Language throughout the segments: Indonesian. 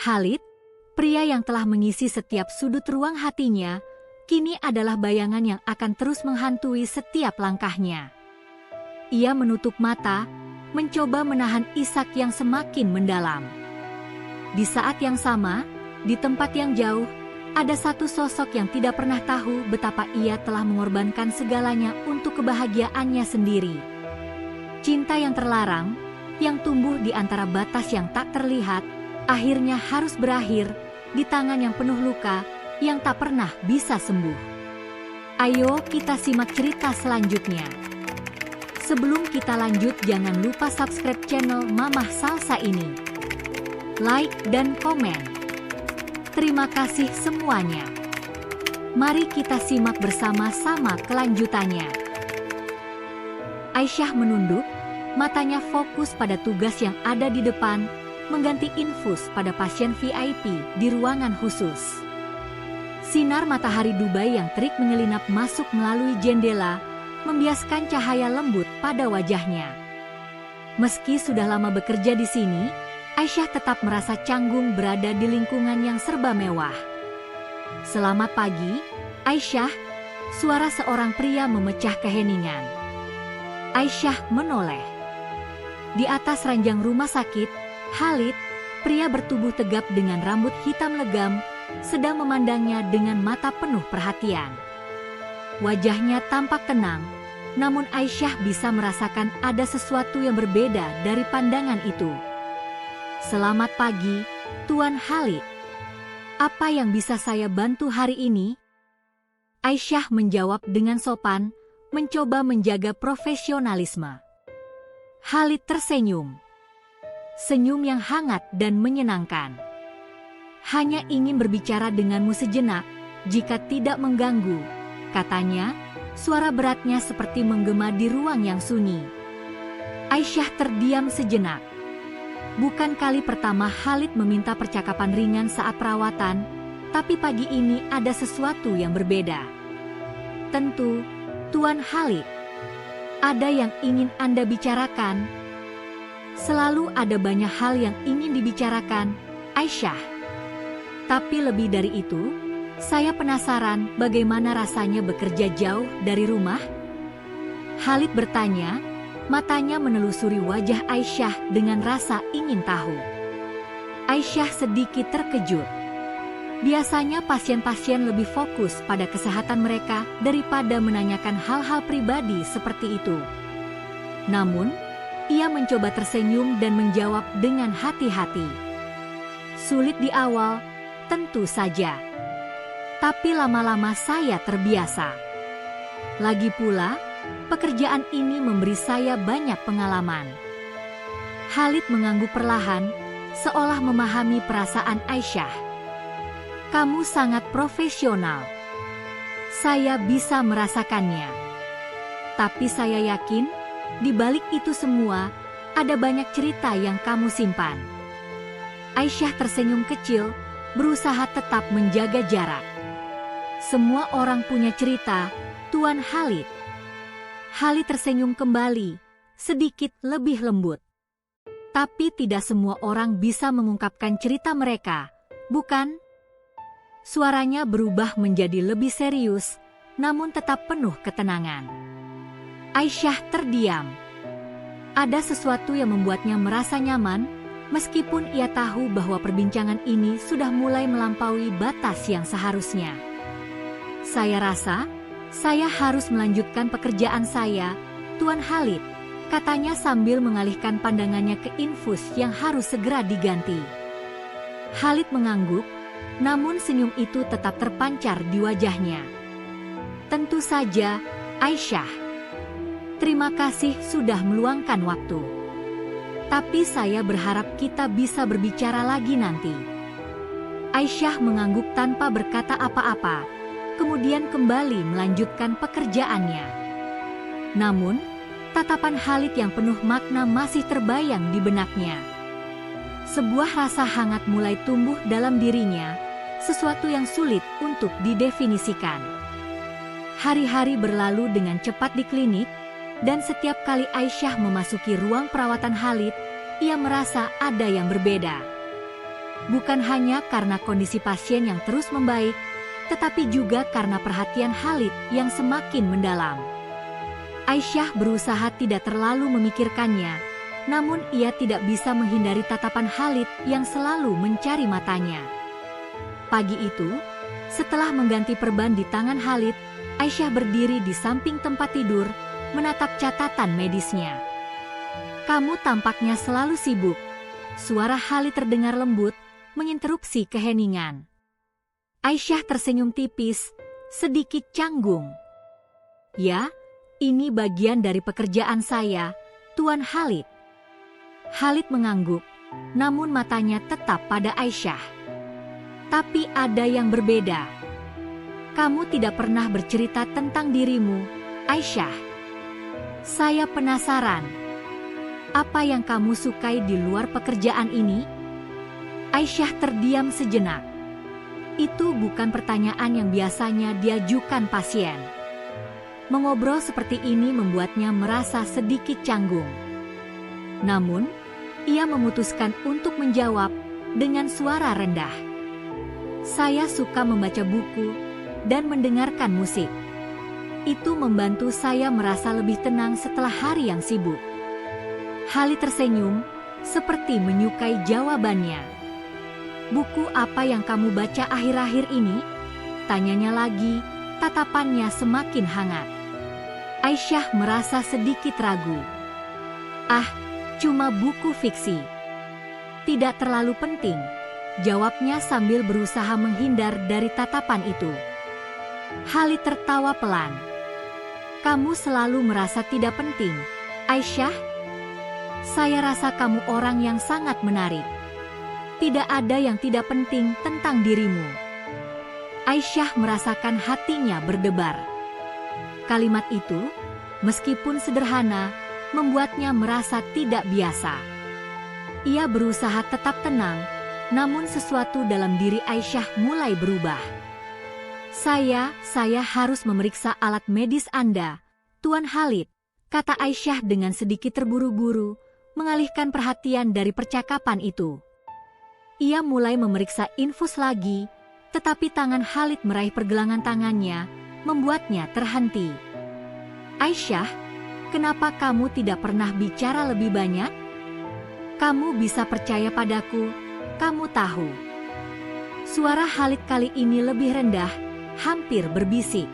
Khalid, pria yang telah mengisi setiap sudut ruang hatinya, kini adalah bayangan yang akan terus menghantui setiap langkahnya. Ia menutup mata, mencoba menahan isak yang semakin mendalam. Di saat yang sama, di tempat yang jauh, ada satu sosok yang tidak pernah tahu betapa ia telah mengorbankan segalanya untuk kebahagiaannya sendiri. Cinta yang terlarang, yang tumbuh di antara batas yang tak terlihat, akhirnya harus berakhir di tangan yang penuh luka yang tak pernah bisa sembuh. Ayo kita simak cerita selanjutnya. Sebelum kita lanjut, jangan lupa subscribe channel Mamah Salsa ini. Like dan komen. Terima kasih semuanya. Mari kita simak bersama-sama kelanjutannya. Aisyah menunduk, matanya fokus pada tugas yang ada di depan, mengganti infus pada pasien VIP di ruangan khusus. Sinar matahari Dubai yang terik menyelinap masuk melalui jendela, membiaskan cahaya lembut pada wajahnya. Meski sudah lama bekerja di sini, Aisyah tetap merasa canggung berada di lingkungan yang serba mewah. Selamat pagi, Aisyah, suara seorang pria memecah keheningan. Aisyah menoleh. Di atas ranjang rumah sakit, Khalid, pria bertubuh tegap dengan rambut hitam legam, sedang memandangnya dengan mata penuh perhatian. Wajahnya tampak tenang, namun Aisyah bisa merasakan ada sesuatu yang berbeda dari pandangan itu. Selamat pagi, Tuan Khalid. Apa yang bisa saya bantu hari ini? Aisyah menjawab dengan sopan, mencoba menjaga profesionalisme. Khalid tersenyum. Senyum yang hangat dan menyenangkan. Hanya ingin berbicara denganmu sejenak, jika tidak mengganggu, katanya, suara beratnya seperti menggema di ruang yang sunyi. Aisyah terdiam sejenak. Bukan kali pertama Khalid meminta percakapan ringan saat perawatan, tapi pagi ini ada sesuatu yang berbeda. Tentu, Tuan Khalid. Ada yang ingin Anda bicarakan? Selalu ada banyak hal yang ingin dibicarakan, Aisyah. Tapi lebih dari itu, saya penasaran bagaimana rasanya bekerja jauh dari rumah? Khalid bertanya, matanya menelusuri wajah Aisyah dengan rasa ingin tahu. Aisyah sedikit terkejut. Biasanya pasien-pasien lebih fokus pada kesehatan mereka daripada menanyakan hal-hal pribadi seperti itu. Namun, ia mencoba tersenyum dan menjawab dengan hati-hati. Sulit di awal, tentu saja. Tapi lama-lama saya terbiasa. Lagi pula, pekerjaan ini memberi saya banyak pengalaman. Khalid mengangguk perlahan, seolah memahami perasaan Aisyah. Kamu sangat profesional. Saya bisa merasakannya. Tapi saya yakin, di balik itu semua, ada banyak cerita yang kamu simpan. Aisyah tersenyum kecil, berusaha tetap menjaga jarak. Semua orang punya cerita, Tuan Khalid. Khalid tersenyum kembali, sedikit lebih lembut. Tapi tidak semua orang bisa mengungkapkan cerita mereka, bukan? Suaranya berubah menjadi lebih serius, namun tetap penuh ketenangan. Aisyah terdiam. Ada sesuatu yang membuatnya merasa nyaman, meskipun ia tahu bahwa perbincangan ini sudah mulai melampaui batas yang seharusnya. Saya rasa, saya harus melanjutkan pekerjaan saya, Tuan Khalid, katanya sambil mengalihkan pandangannya ke infus yang harus segera diganti. Khalid mengangguk, namun senyum itu tetap terpancar di wajahnya. Tentu saja, Aisyah. Terima kasih sudah meluangkan waktu. Tapi saya berharap kita bisa berbicara lagi nanti. Aisyah mengangguk tanpa berkata apa-apa, kemudian kembali melanjutkan pekerjaannya. Namun, tatapan Khalid yang penuh makna masih terbayang di benaknya. Sebuah rasa hangat mulai tumbuh dalam dirinya, sesuatu yang sulit untuk didefinisikan. Hari-hari berlalu dengan cepat di klinik, dan setiap kali Aisyah memasuki ruang perawatan Khalid, ia merasa ada yang berbeda. bukan hanya karena kondisi pasien yang terus membaik, tetapi juga karena perhatian Khalid yang semakin mendalam. Aisyah berusaha tidak terlalu memikirkannya, namun ia tidak bisa menghindari tatapan Khalid yang selalu mencari matanya. Pagi itu, setelah mengganti perban di tangan Khalid, Aisyah berdiri di samping tempat tidur, menatap catatan medisnya. "Kamu tampaknya selalu sibuk." Suara Khalid terdengar lembut, menginterupsi keheningan. Aisyah tersenyum tipis, sedikit canggung. "Ya, ini bagian dari pekerjaan saya, Tuan Khalid." Khalid mengangguk, namun matanya tetap pada Aisyah. "Tapi ada yang berbeda. Kamu tidak pernah bercerita tentang dirimu, Aisyah. Saya penasaran. Apa yang kamu sukai di luar pekerjaan ini?" Aisyah terdiam sejenak. Itu bukan pertanyaan yang biasanya diajukan pasien. Mengobrol seperti ini membuatnya merasa sedikit canggung. Namun, ia memutuskan untuk menjawab dengan suara rendah. "Saya suka membaca buku dan mendengarkan musik. Itu membantu saya merasa lebih tenang setelah hari yang sibuk." Khalid tersenyum, seperti menyukai jawabannya. "Buku apa yang kamu baca akhir-akhir ini?" tanyanya lagi, tatapannya semakin hangat. Aisyah merasa sedikit ragu. "Ah, cuma buku fiksi. Tidak terlalu penting," jawabnya sambil berusaha menghindar dari tatapan itu. Khalid tertawa pelan. "Kamu selalu merasa tidak penting, Aisyah? Saya rasa kamu orang yang sangat menarik. Tidak ada yang tidak penting tentang dirimu." Aisyah merasakan hatinya berdebar. Kalimat itu, meskipun sederhana, membuatnya merasa tidak biasa. Ia berusaha tetap tenang, namun sesuatu dalam diri Aisyah mulai berubah. Saya harus memeriksa alat medis Anda, Tuan Khalid," kata Aisyah dengan sedikit terburu-buru, mengalihkan perhatian dari percakapan itu. Ia mulai memeriksa infus lagi, tetapi tangan Khalid meraih pergelangan tangannya, membuatnya terhenti. "Aisyah, kenapa kamu tidak pernah bicara lebih banyak? Kamu bisa percaya padaku, kamu tahu." Suara Khalid kali ini lebih rendah, hampir berbisik.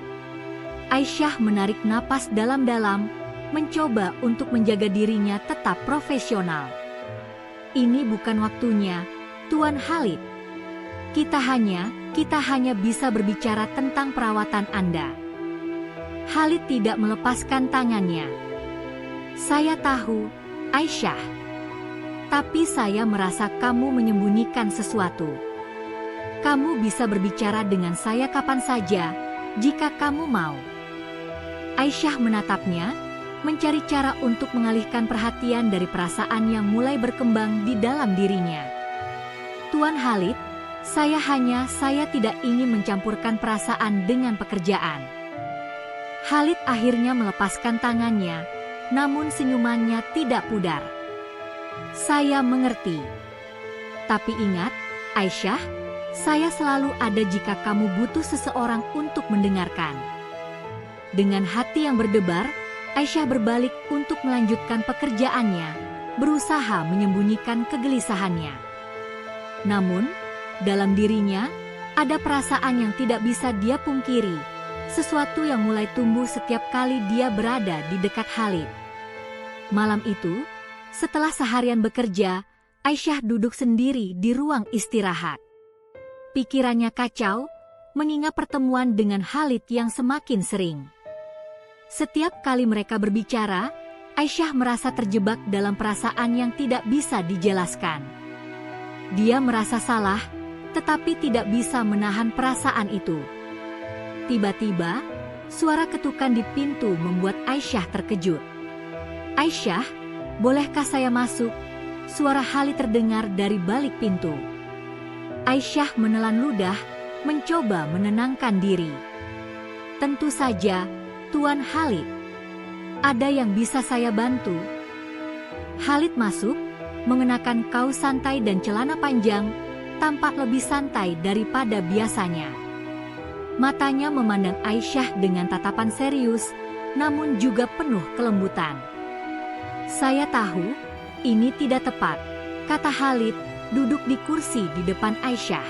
Aisyah menarik napas dalam-dalam, mencoba untuk menjaga dirinya tetap profesional. "Ini bukan waktunya, Tuan Khalid. Kita hanya bisa berbicara tentang perawatan Anda." Khalid tidak melepaskan tangannya. "Saya tahu, Aisyah. Tapi saya merasa kamu menyembunyikan sesuatu. Kamu bisa berbicara dengan saya kapan saja, jika kamu mau." Aisyah menatapnya, mencari cara untuk mengalihkan perhatian dari perasaan yang mulai berkembang di dalam dirinya. "Tuan Khalid, saya tidak ingin mencampurkan perasaan dengan pekerjaan." Khalid akhirnya melepaskan tangannya, namun senyumannya tidak pudar. "Saya mengerti. Tapi ingat, Aisyah, saya selalu ada jika kamu butuh seseorang untuk mendengarkan." Dengan hati yang berdebar, Aisyah berbalik untuk melanjutkan pekerjaannya, berusaha menyembunyikan kegelisahannya. Namun, dalam dirinya, ada perasaan yang tidak bisa dia pungkiri, sesuatu yang mulai tumbuh setiap kali dia berada di dekat Khalid. Malam itu, setelah seharian bekerja, Aisyah duduk sendiri di ruang istirahat. Pikirannya kacau, mengingat pertemuan dengan Khalid yang semakin sering. Setiap kali mereka berbicara, Aisyah merasa terjebak dalam perasaan yang tidak bisa dijelaskan. Dia merasa salah, tetapi tidak bisa menahan perasaan itu. Tiba-tiba, suara ketukan di pintu membuat Aisyah terkejut. "Aisyah, bolehkah saya masuk?" Suara Khalid terdengar dari balik pintu. Aisyah menelan ludah, mencoba menenangkan diri. "Tentu saja, Tuan Khalid. Ada yang bisa saya bantu?" Khalid masuk, mengenakan kaos santai dan celana panjang, tampak lebih santai daripada biasanya. Matanya memandang Aisyah dengan tatapan serius, namun juga penuh kelembutan. "Saya tahu, ini tidak tepat," kata Khalid, duduk di kursi di depan Aisyah.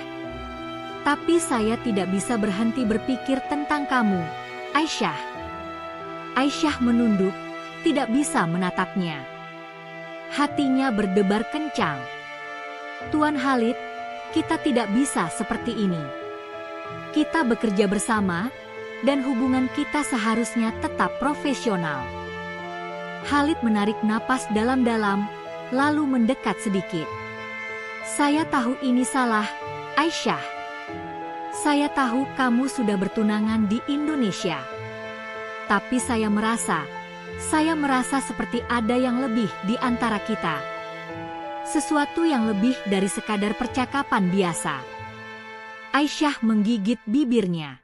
"Tapi saya tidak bisa berhenti berpikir tentang kamu, Aisyah." Aisyah menunduk, tidak bisa menatapnya. Hatinya berdebar kencang. "Tuan Khalid, kita tidak bisa seperti ini. Kita bekerja bersama, dan hubungan kita seharusnya tetap profesional." Khalid menarik napas dalam-dalam, lalu mendekat sedikit. "Saya tahu ini salah, Aisyah. Saya tahu kamu sudah bertunangan di Indonesia. Tapi saya merasa seperti ada yang lebih di antara kita. Sesuatu yang lebih dari sekadar percakapan biasa." Aisyah menggigit bibirnya.